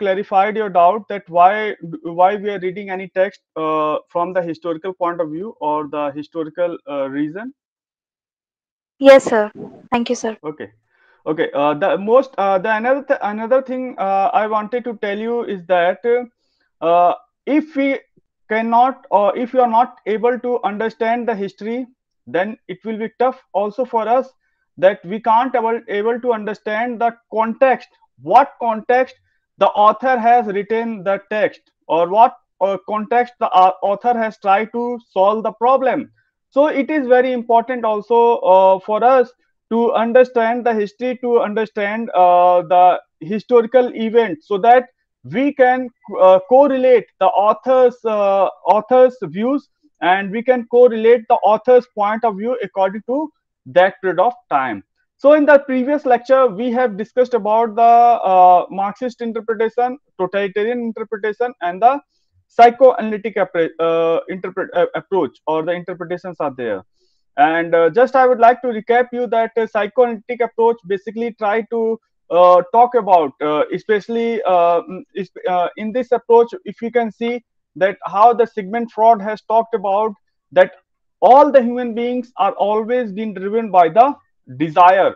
clarified your doubt that why we are reading any text from the historical point of view or the historical reason? Yes, sir. Thank you, sir. Okay. Okay. The another thing I wanted to tell you is that if we cannot, or if you are not able to understand the history, then it will be tough also for us, that we can't able to understand the context, what context the author has written the text, or what context the author has tried to solve the problem. So it is very important also for us to understand the history, to understand the historical event, so that we can correlate the author's views, and we can correlate the author's point of view according to that period of time. So in the previous lecture we have discussed about the Marxist interpretation, totalitarian interpretation, and the psychoanalytic approach, or the interpretations are there. And just I would like to recap you that psychoanalytic approach basically try to talk about, especially in this approach, if you can see that how the Sigmund Freud has talked about that all the human beings are always being driven by the desire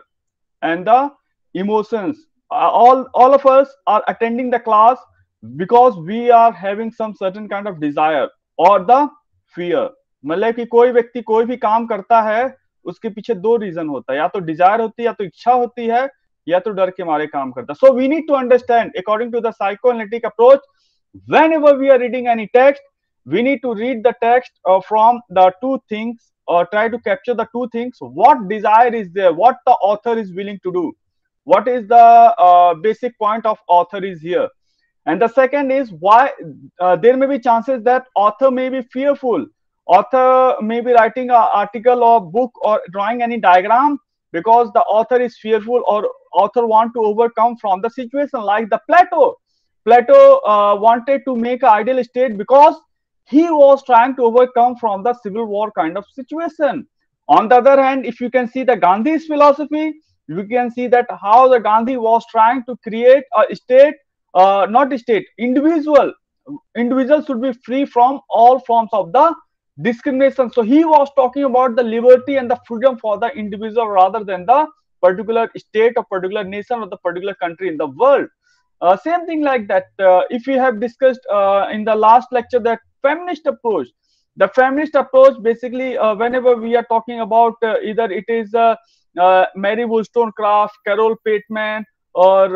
and the emotions. All of us are attending the class because we are having some certain kind of desire or the fear. मतलब कि कोई व्यक्ति कोई भी काम करता है, उसके पीछे दो रीजन होता है, या तो डिजायर होती है, या तो इच्छा होती है, या तो डर के मारे काम करता है. So we need to understand according to the psychoanalytic approach, whenever we are reading any text, we need to read the text from the two things, or try to capture the two things: what desire is there, what the author is willing to do, what is the basic point of author is here. And the second is why there may be chances that author may be fearful, author may be writing an article or book or drawing any diagram because the author is fearful, or author want to overcome from the situation. Like the Plato wanted to make an ideal state because he was trying to overcome from the civil war kind of situation. On the other hand, if you can see the Gandhi's philosophy, you can see that how the Gandhi was trying to create a state, not a state, individual should be free from all forms of the discrimination. So he was talking about the liberty and the freedom for the individual rather than the particular state or particular nation or the particular country in the world. Same thing like that. If we have discussed in the last lecture that feminist approach, the feminist approach basically, whenever we are talking about either it is Mary Wollstonecraft, Carol Pateman, or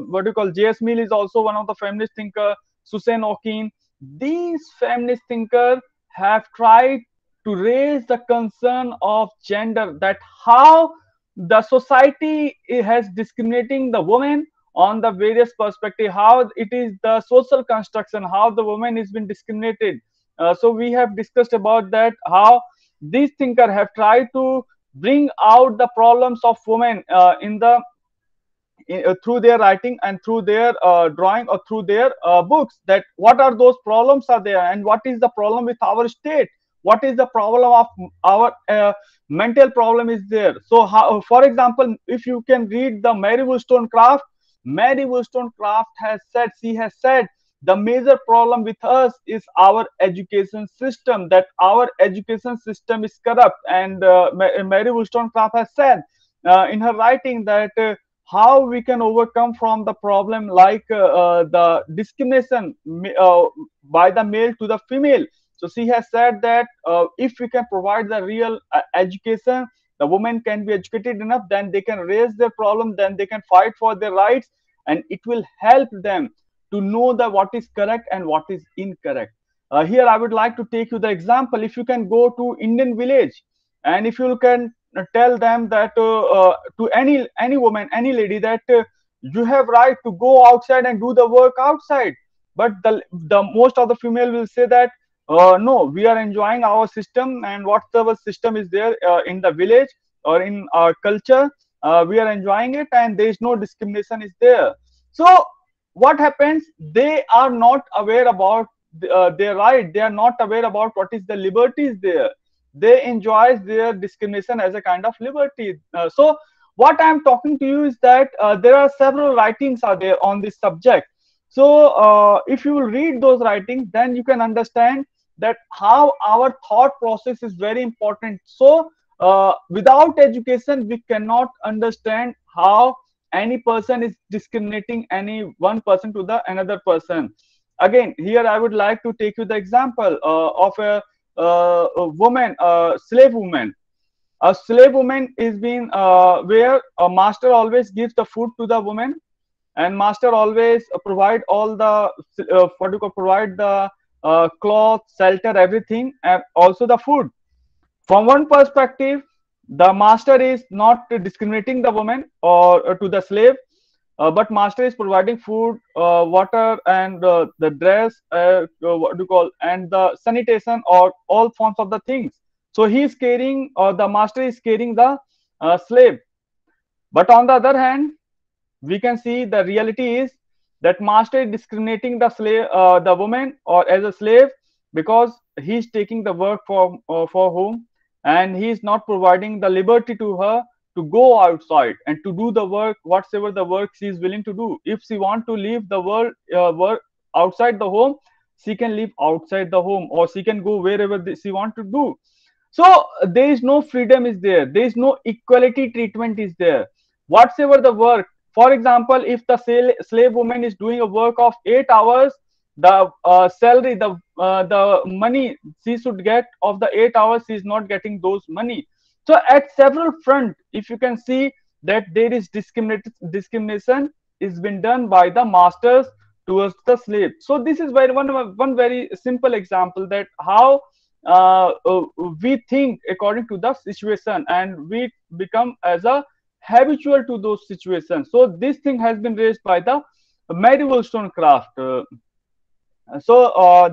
what do you call, J.S. Mill is also one of the feminist thinker, Susan Okin. These feminist thinkers have tried to raise the concern of gender, that how the society has discriminating the woman on the various perspective, how it is the social construction, how the woman is been discriminated. So we have discussed about that, how these thinkers have tried to bring out the problems of women through their writing and through their drawing or through their books, that what are those problems are there, and what is the problem with our state, what is the problem of our mental problem is there. So how, for example, if you can read the Mary Wollstonecraft has said, she has said the major problem with us is our education system, that our education system is corrupt. And Mary Wollstonecraft has said in her writing that how we can overcome from the problem like the discrimination by the male to the female. So she has said that if we can provide the real education, the women can be educated enough, then they can raise their problem, then they can fight for their rights, and it will help them to know that what is correct and what is incorrect. Here I would like to take you the example. If you can go to Indian village, and if you can tell them that to any woman, any lady, that you have right to go outside and do the work outside, but the most of the female will say that no, we are enjoying our system, and whatever system is there in the village or in our culture, we are enjoying it, and there is no discrimination is there. So what happens, they are not aware about their right, they are not aware about what is the liberties there, they enjoy their discrimination as a kind of liberty. So what I am talking to you is that there are several writings are there on this subject. So if you will read those writings, then you can understand that how our thought process is very important. So without education, we cannot understand how any person is discriminating any one person to the another person. Again, here I would like to take you the example of a woman, a slave woman. A slave woman is being where a master always gives the food to the woman, and master always provide all the what you call, provide the cloth, shelter, everything, and also the food. From one perspective, the master is not discriminating the woman or to the slave, but master is providing food, water, and the dress, what do you call, and the sanitation, or all forms of the things. So he is carrying, or the master is carrying the slave. But on the other hand, we can see the reality is that master is discriminating the slave, the woman, or as a slave, because he is taking the work for whom, and he is not providing the liberty to her to go outside and to do the work, whatsoever the work she is willing to do. If she want to leave the world, work outside the home, she can live outside the home, or she can go wherever she want to do. So there is no freedom is there, there is no equality treatment is there. Whatsoever the work, for example, if the slave woman is doing a work of 8 hours, the salary, the money she should get of the 8 hours, she is not getting those money. So at several front, if you can see that there is discrimination is been done by the masters towards the slave. So this is very one very simple example that how uh, uh, we think according to the situation, and we become as a habitual to those situations. So this thing has been raised by the Mary Wollstonecraft.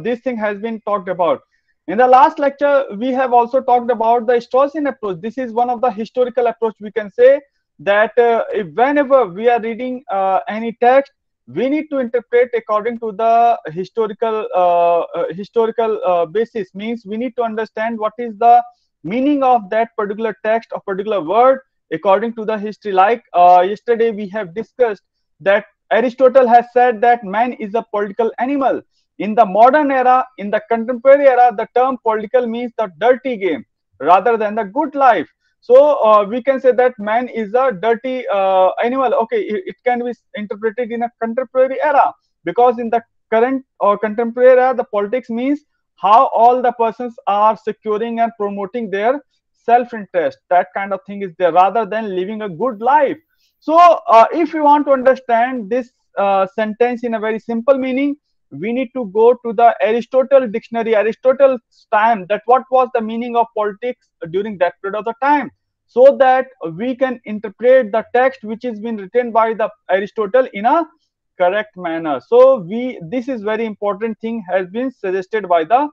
This thing has been talked about. In the last lecture, we have also talked about the Historian approach. This is one of the historical approach. We can say that if whenever we are reading any text, we need to interpret according to the historical basis. Means we need to understand what is the meaning of that particular text or particular word according to the history. Like yesterday, we have discussed that Aristotle has said that man is a political animal. In the modern era, in the contemporary era, the term political means the dirty game rather than the good life. So we can say that man is a dirty animal. Okay, it can be interpreted in a contemporary era, because in the current or contemporary era, the politics means how all the persons are securing and promoting their self-interest. That kind of thing is there rather than living a good life. So if you want to understand this sentence in a very simple meaning, we need to go to the Aristotle dictionary, Aristotle's time, that what was the meaning of politics during that period of the time, so that we can interpret the text which is been written by the Aristotle in a correct manner. So this is very important thing has been suggested by the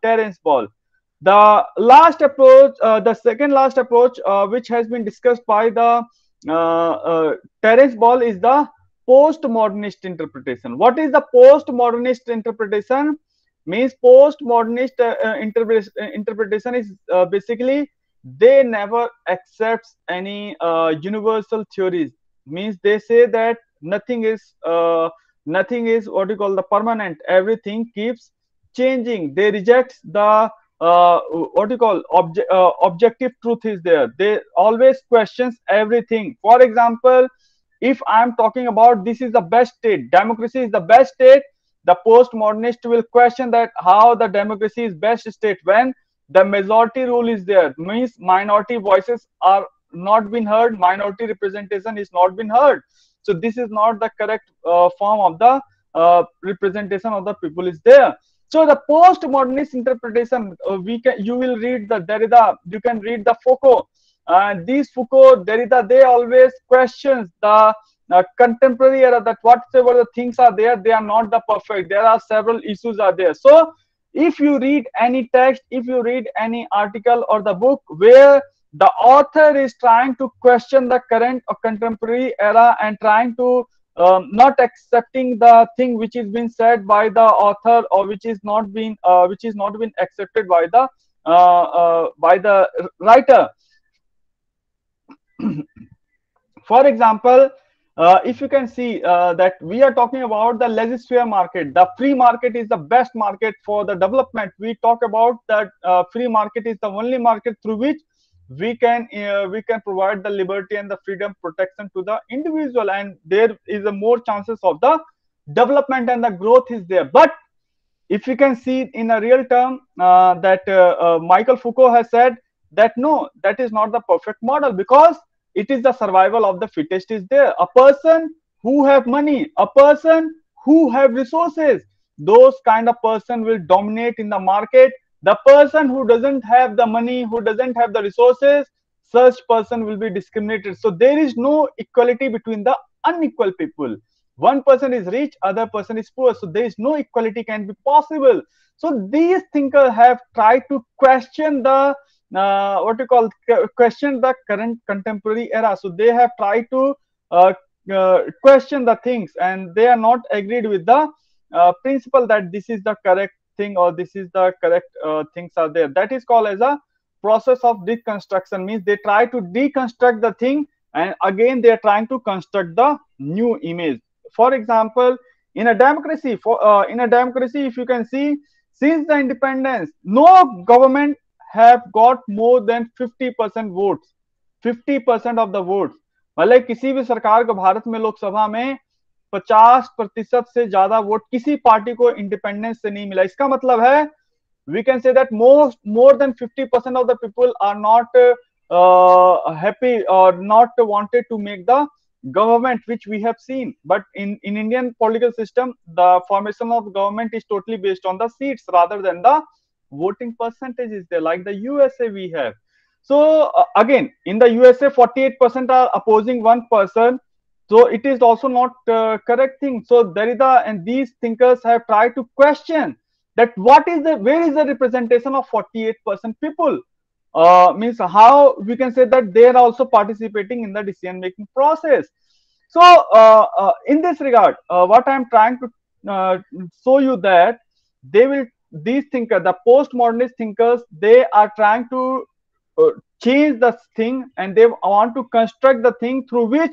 Terence Ball. The last approach, the second last approach, which has been discussed by the Terence Ball, is the postmodernist interpretation. What is the postmodernist interpretation? Means postmodernist interpretation is basically they never accepts any universal theories. Means they say that nothing is what you call the permanent. Everything keeps changing. They reject the what you call objective truth is there. They always questions everything. For example, if I'm talking about this is the best state, democracy is the best state, the postmodernist will question that how the democracy is best state when the majority rule is there. Means minority voices are not been heard, minority representation is not been heard. So this is not the correct form of the representation of the people is there. So the postmodernist interpretation, you will read the Derrida, you can read the Foucault. These Foucault, Derrida, they always questions the contemporary era, that whatever the things are there, they are not the perfect. There are several issues are there. So if you read any text, if you read any article or the book where the author is trying to question the current or contemporary era and trying to not accepting the thing which is being said by the author, or which is not been accepted by the writer. For example, if you can see that we are talking about the laissez-faire market. The free market is the best market for the development. We talk about that free market is the only market through which we can provide the liberty and the freedom protection to the individual, and there is a more chances of the development and the growth is there. But if you can see in a real term, that Michael Foucault has said that no, that is not the perfect model, because it is the survival of the fittest is there. A person who have money, a person who have resources, those kind of person will dominate in the market. The person who doesn't have the money, who doesn't have the resources, such person will be discriminated. So there is no equality between the unequal people. One person is rich, other person is poor, so there is no equality can be possible. So these thinkers have tried to question the what you call question the current contemporary era. So they have tried to question the things, and they are not agreed with the principle that this is the correct thing or this is the correct things are there. That is called as a process of deconstruction. Means they try to deconstruct the thing, and again they are trying to construct the new image. For example, in a democracy, if you can see, since the independence, no government have got more than 50% votes, 50% of the votes. मतलब किसी भी सरकार को भारत में लोकसभा में 50% से ज्यादा vote किसी पार्टी को इंडिपेंडेंस से नहीं मिला. इसका मतलब है we can say that more than 50% of the people are not happy or not wanted to make the government which we have seen. But in Indian political system, the formation of government is totally based on the seats rather than the voting percentages there, like the USA we have. So again, in the USA, 48% are opposing one person. So it is also not correct thing. So Derrida and these thinkers have tried to question that where is the representation of 48% people? Means how we can say that they are also participating in the decision making process. So in this regard, what I am trying to show you that these thinkers, the postmodernist thinkers, they are trying to change the thing, and they want to construct the thing through which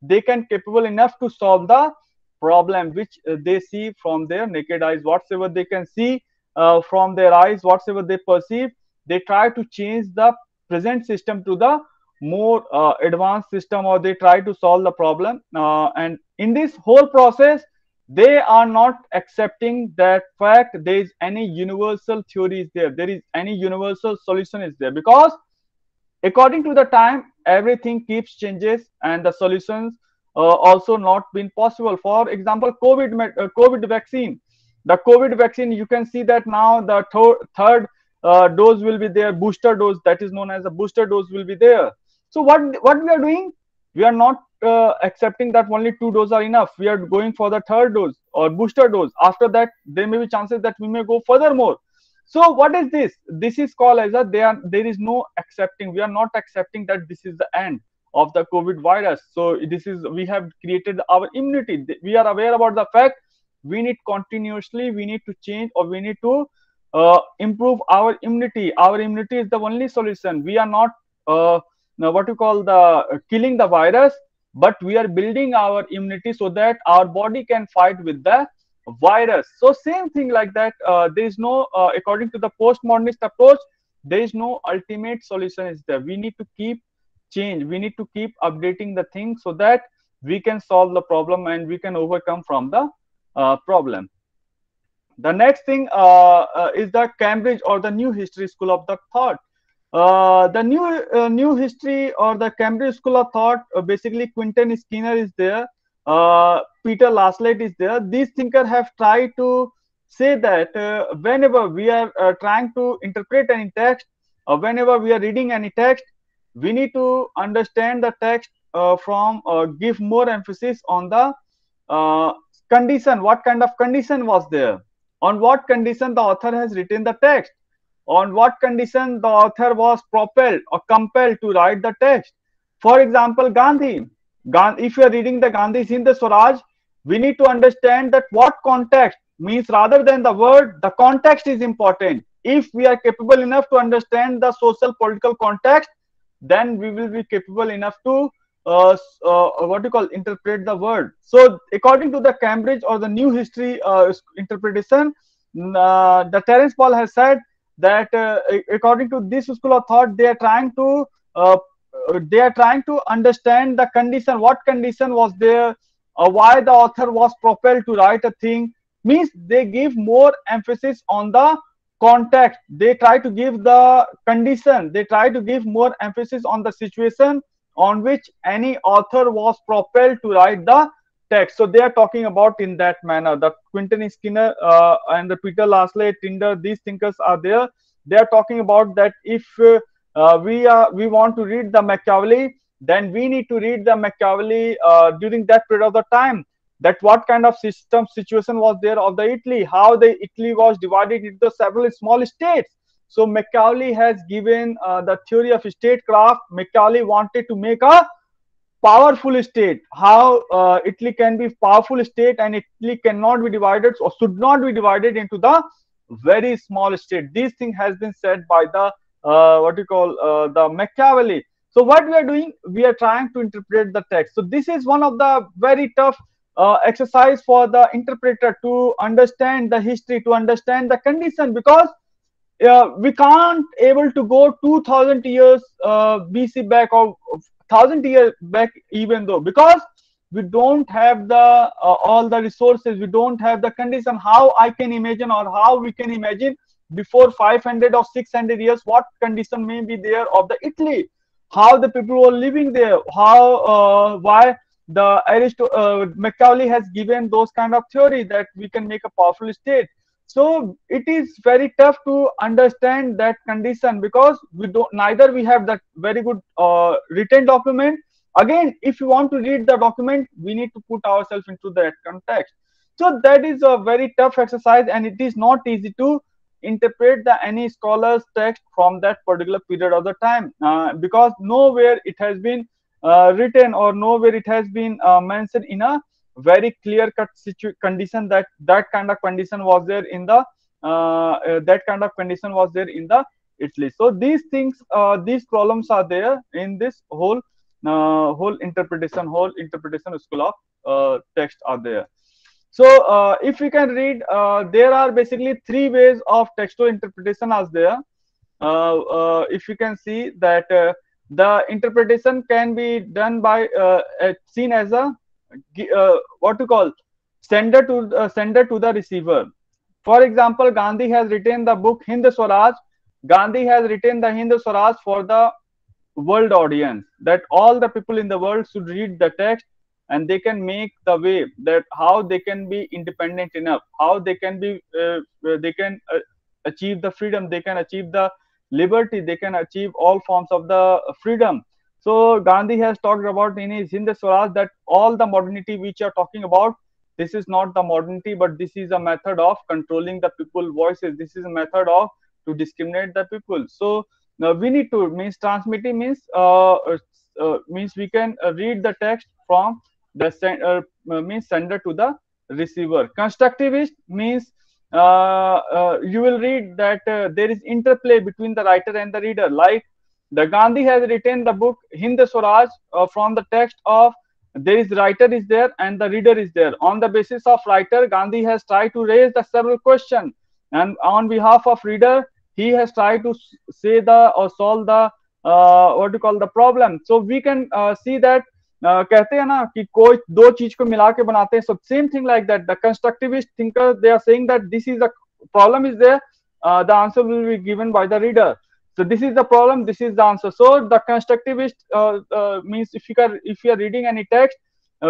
they can capable enough to solve the problem which they see from their naked eyes. Whatsoever they can see from their eyes, whatsoever they perceive, they try to change the present system to the more advanced system, or they try to solve the problem. And in this whole process, they are not accepting that fact there is any universal theory is there is any universal solution is there, because according to the time everything keeps changes, and the solutions also not been possible. For example, COVID vaccine, the COVID vaccine, you can see that now the third dose will be there, booster dose, that is known as a booster dose will be there. So what we are doing, we are not accepting that only 2 doses are enough. We are going for the third dose or booster dose. After that, there may be chances that we may go furthermore. So what is this? This is called as there is no accepting. We are not accepting that this is the end of the COVID virus. So this is, we have created our immunity. We are aware about the fact we need continuously, we need to change, or we need to improve our immunity. Our immunity is the only solution. We are not what you call the killing the virus, but we are building our immunity so that our body can fight with the virus. So same thing like that. There is no according to the postmodernist approach, there is no ultimate solution is there. We need to keep change, we need to keep updating the thing so that we can solve the problem and we can overcome from the problem. The next thing is the Cambridge or the New History School of the Thought. The new history or the Cambridge School of Thought, basically Quentin Skinner is there, Peter Laslett is there. These thinkers have tried to say that whenever we are trying to interpret any text, or whenever we are reading any text, we need to understand the text from give more emphasis on the condition. What kind of condition was there? On what condition the author has written the text? On what condition the author was propelled or compelled to write the text? For example, Gandhi. If you are reading the Gandhi Hind Swaraj, we need to understand that what context means, rather than the word, the context is important. If we are capable enough to understand the social political context, then we will be capable enough to what you call interpret the word. So according to the Cambridge or the New History interpretation, the Terence Paul has said that according to this school of thought, uh, they are trying to understand the condition, what condition was there, why the author was propelled to write a thing. Means they give more emphasis on the context, they try to give the condition, they try to give more emphasis on the situation on which any author was propelled to write the text. So they are talking about in that manner. The Quentin Skinner and the Peter Lasley, Tinder, these thinkers are there. They are talking about that if we want to read the Machiavelli, then we need to read the Machiavelli during that period of the time. That what kind of system situation was there of the Italy, how the Italy was divided into several small states. So Machiavelli has given the theory of statecraft. Machiavelli wanted to make a powerful state, how Italy can be powerful state and Italy cannot be divided or should not be divided into the very small state. This thing has been said by the what you call the Machiavelli. So what we are doing, we are trying to interpret the text. So this is one of the very tough exercise for the interpreter to understand the history, to understand the condition, because we can't able to go 2000 years BC back or 1000 years back, even though, because we don't have the all the resources, we don't have the condition. How I can imagine, or how we can imagine before 500 or 600 years what condition may be there of the Italy, how the people were living there, how why the Machiavelli has given those kind of theory that we can make a powerful state. So it is very tough to understand that condition, because we don't, neither we have that very good written document. Again, if you want to read the document, we need to put ourselves into that context. So that is a very tough exercise, and it is not easy to interpret the any scholar's text from that particular period of the time, because nowhere it has been written, or nowhere it has been mentioned in a very clear cut condition that that kind of condition was there in the that kind of condition was there in the Italy. So these things, these problems are there in this whole interpretation school of text are there. So if we can read, there are basically three ways of textual interpretation as there. If you can see that the interpretation can be done by seen as a what to call sender to the receiver. For example, Gandhi has written the book Hind Swaraj. Gandhi has written the Hind Swaraj for the world audience, that all the people in the world should read the text, and they can make the way that how they can be independent enough, how they can be they can achieve the freedom, they can achieve the liberty, they can achieve all forms of the freedom. So Gandhi has talked about in his Hind Swaraj that all the modernity which you are talking about, this is not the modernity, but this is a method of controlling the people voices, this is a method of to discriminate the people. So now we need to, means transmitting means we can read the text from the means sender to the receiver. Constructivist means you will read that there is interplay between the writer and the reader. Like the Gandhi has written the book Hind Swaraj from the text of there is writer is there and the reader is there. On the basis of writer, Gandhi has tried to raise the several questions, and on behalf of reader, he has tried to say the or solve the what you call the problem. So we can see that कहते हैं ना कि कोई दो चीज को मिला के बनाते हैं. So same thing like that. The constructivist thinker, they are saying that this is a problem is there, the answer will be given by the reader. So this is the problem, this is the answer. So the constructivist means if you are reading any text,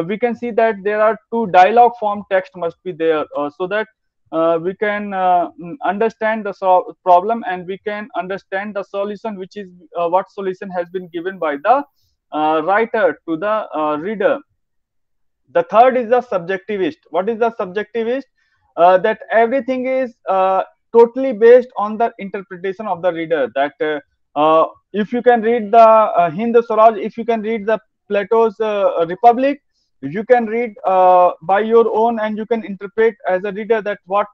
we can see that there are two dialogue form text must be there, so that we can understand the problem, and we can understand the solution, which is what solution has been given by the writer to the reader. The third is the subjectivist. What is the subjectivist? That everything is totally based on the interpretation of the reader. That if you can read the Hind Swaraj, if you can read the Plato's Republic, you can read by your own, and you can interpret as a reader that what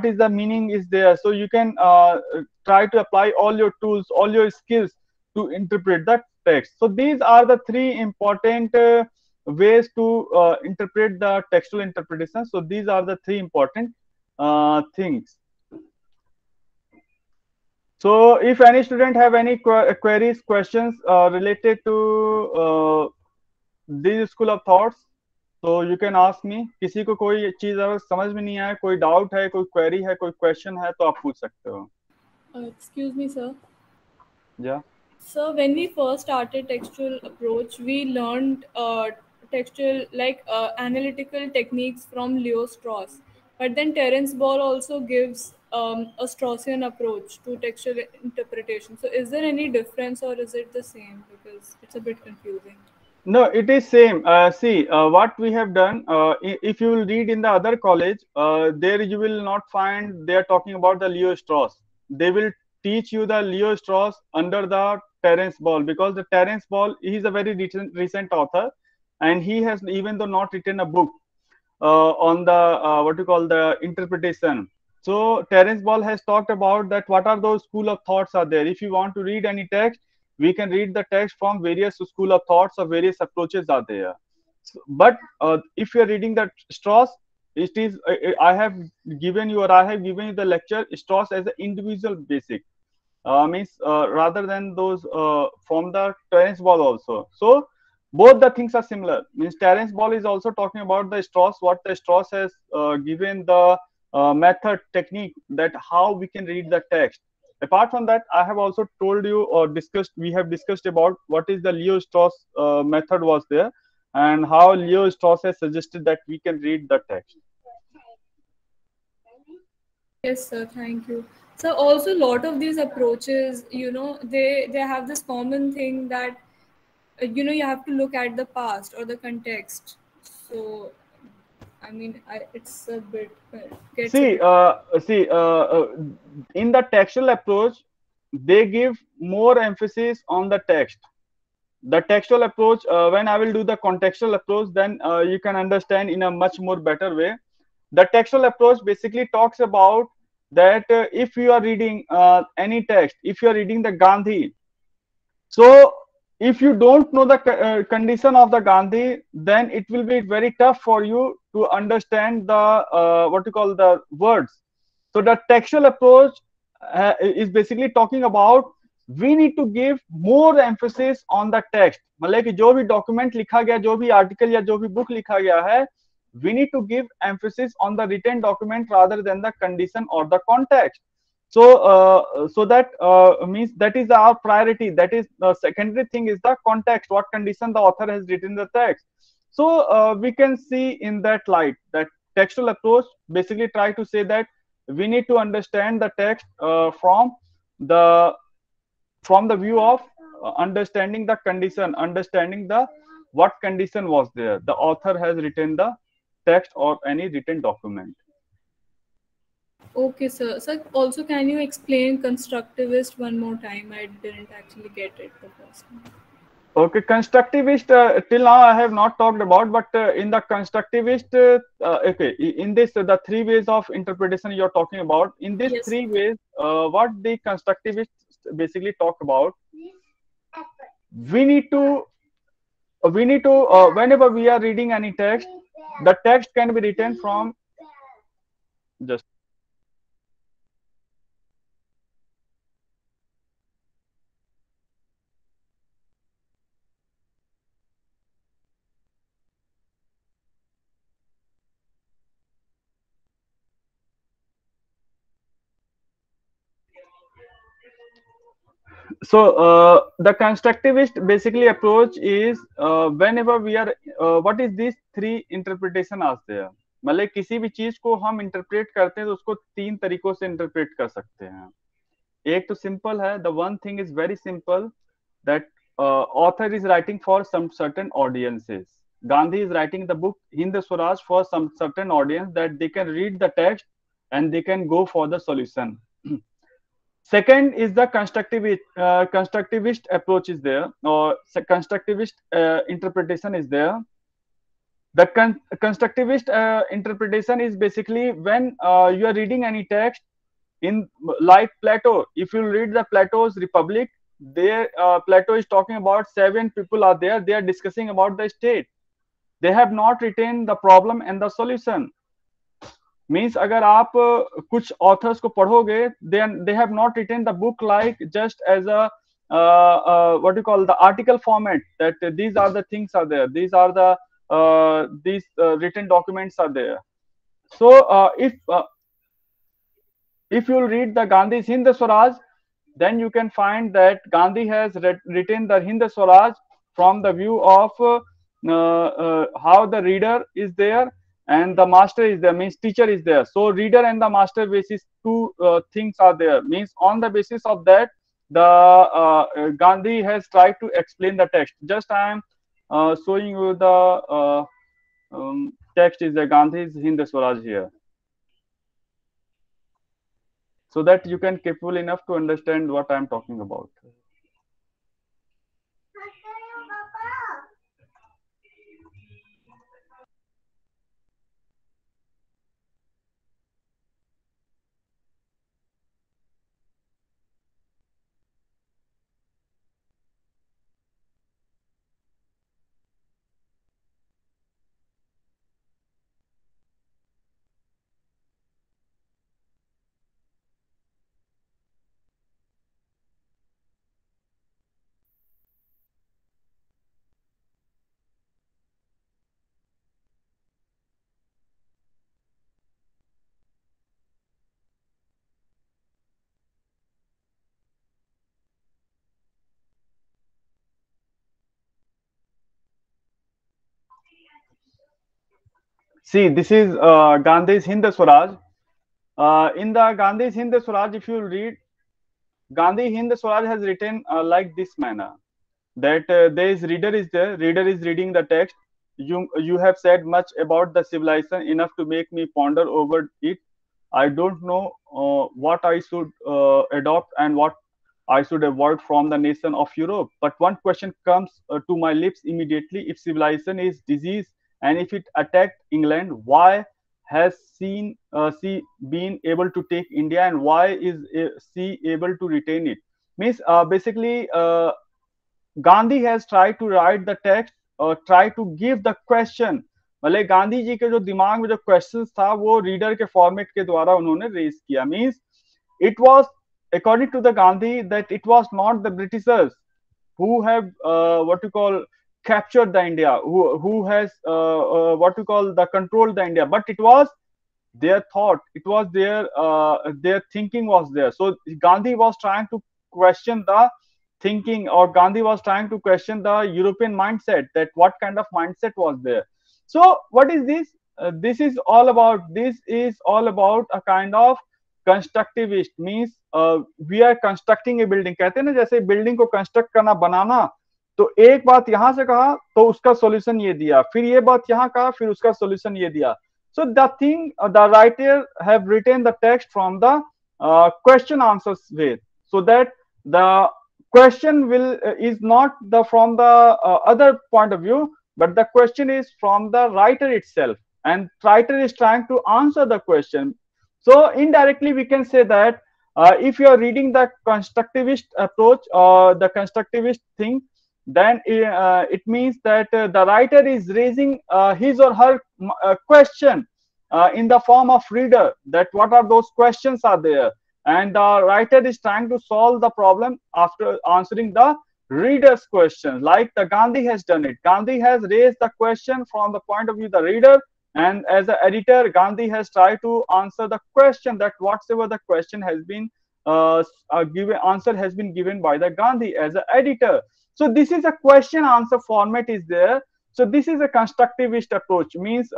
is the meaning is there. So you can try to apply all your tools, all your skills to interpret that text. So these are the three important ways to interpret the textual interpretation. So these are the three important things. So if any student have any queries, questions related to this school of thoughts, तो you can ask me. किसी को कोई चीज अगर समझ में नहीं आए, कोई डाउट है, कोई क्वेरी है, कोई क्वेश्चन है, तो आप पूछ सकते हो. Excuse me, sir. Yeah. So when we first started textual approach, we learned textual analytical techniques from Leo Strauss. But then Terence Ball also gives a Straussian approach to textual interpretation. So is there any difference or is it the same? Because it's a bit confusing. No, it is same. See, what we have done, if you will read in the other college, there you will not find they are talking about the Leo Strauss. They will teach you the Leo Strauss under the Terence Ball, because the Terence Ball, he is a very recent author, and he has, even though not written a book on the what you call the interpretation. So Terence Ball has talked about that what are those school of thoughts are there. If you want to read any text, we can read the text from various school of thoughts or various approaches are there. So, but if you are reading the Strauss, it is I have given you, or I have given you the lecture Strauss as an individual basic, means rather than those from the Terence Ball also. So both the things are similar. Means Terence Ball is also talking about the Strauss, what the Strauss has given the method technique, that how we can read the text. Apart from that, I have also told you or discussed, we have discussed about what is the Leo Strauss method was there, and how Leo Strauss has suggested that we can read the text. Yes, sir. Thank you. So also a lot of these approaches, they have this common thing that, you have to look at the past or the context. So I mean, it's a bit. In the textual approach, they give more emphasis on the text. The textual approach, when I will do the contextual approach, then you can understand in a much more better way. The textual approach basically talks about that if you are reading any text, if you are reading the Gandhi, so if you don't know the condition of the Gandhi, then it will be very tough for you to understand the what you call the words. So the textual approach is basically talking about we need to give more emphasis on the text. मतलब कि जो भी document लिखा गया, जो भी article या जो भी book लिखा गया है, we need to give emphasis on the written document rather than the condition or the context. So that means that is our priority. That is the secondary thing is the context, what condition the author has written the text. So we can see in that light that textual approach basically try to say that we need to understand the text from the view of understanding the condition, understanding the what condition was there. The author has written the text or any written document. Okay, sir. So also, can you explain constructivist one more time? I didn't actually get it the first time. Okay, constructivist, till now I have not talked about, but in the constructivist, okay, in this, the three ways of interpretation you're talking about, in these Yes. three ways, what the constructivists basically talk about, we need to, whenever we are reading any text, the text can be written from, just, so the constructivist basically approach is whenever we are what is these three interpretation are there. मतलब किसी भी चीज को हम interpret करते हैं तो उसको तीन तरीकों से इंटरप्रेट कर सकते हैं. एक तो सिंपल है, the one thing is very simple, that author is writing for some certain audiences. Gandhi is writing the book Hind Swaraj for some certain audience that they can read the text and they can go for the solution. Second is the constructivist approach is there, or constructivist interpretation is there. The constructivist interpretation is basically when you are reading any text in like Plato. If you read the Plato's Republic, there Plato is talking about 7 people are there, they are discussing about the state. They have not written the problem and the solution. Means अगर आप कुछ authors को पढ़ोगे, they have not written the book like just as a what you call the article format, that these are the things are there, these are the these written documents are there. So if you read the Gandhi's Hind Swaraj, then you can find that Gandhi has written the Hind Swaraj from the view of how the reader is there and the master is there, means teacher is there. So reader and the master basis, two things are there. Means on the basis of that, the Gandhi has tried to explain the text. Just I am showing you the text is the Gandhi's Hind Swaraj here, so that you can capable enough to understand what I am talking about. See, this is Gandhi's Hind Swaraj. In the Gandhi's Hind Swaraj, if you read, Gandhi Hind Swaraj has written like this manner, that there is reader is there, reader is reading the text. You have said much about the civilization, enough to make me ponder over it. I don't know what I should adopt and what I should avoid from the nation of Europe. But one question comes to my lips immediately: if civilization is disease and if it attacked England, why has she been able to take India, and why is she able to retain it? Means basically Gandhi has tried to write the text or try to give the question. मतलब गांधी जी के जो दिमाग में जो question था वो reader के format के द्वारा उन्होंने रेज किया. Means it was according to the Gandhi that it was not the Britishers who have what you call captured the India, who has what you call the controlled the India, but it was their thought, it was their thinking was there. So Gandhi was trying to question the thinking, or Gandhi was trying to question the European mindset, that what kind of mindset was there. So what is this? This is all about a kind of constructivist. Means we are constructing a building. कहते हैं ना जैसे building को construct करना, बनाना, तो एक बात यहां से कहा तो उसका सॉल्यूशन ये दिया, फिर ये बात यहां कहा, फिर उसका सॉल्यूशन ये दिया. So the thing, the writer have written the text from the question answers way, so that the question will is not the from the other point of view, but the question is from the writer itself, and writer is trying to answer the question. So indirectly we can say that if you are reading the constructivist approach or the constructivist thing, then it means that the writer is raising his or her question in the form of reader, that what are those questions are there, and the writer is trying to solve the problem after answering the reader's question, like the Gandhi has done it. Gandhi has raised the question from the point of view of the reader, and as an editor Gandhi has tried to answer the question, that whatever the question has been given, answer has been given by the Gandhi as an editor. So this is a question answer format is there. So this is a constructivist approach. Means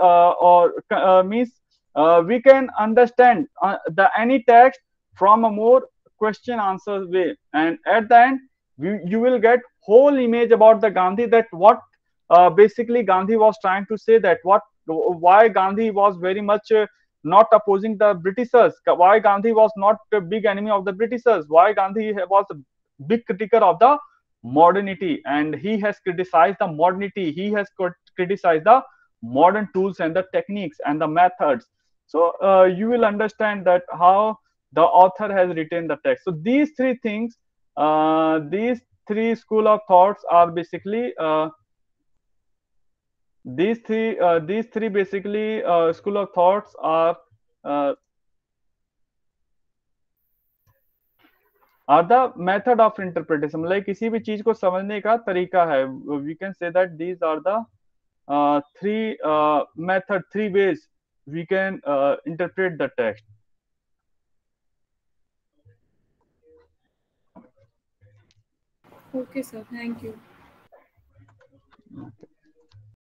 we can understand the any text from a more question answer way, and at the end you will get whole image about the Gandhi, that what basically Gandhi was trying to say, that what why Gandhi was very much not opposing the Britishers, why Gandhi was not a big enemy of the Britishers, why Gandhi was a big critical of the modernity, and he has criticized the modernity, he has criticized the modern tools and the techniques and the methods. So you will understand that how the author has written the text. So these three things These three school of thoughts are basically these three basically school of thoughts uh, are the method of interpretation, like किसी भी चीज को समझने का तरीका है. We can say that these are the three ways we can interpret the text. Okay, sir. Thank you.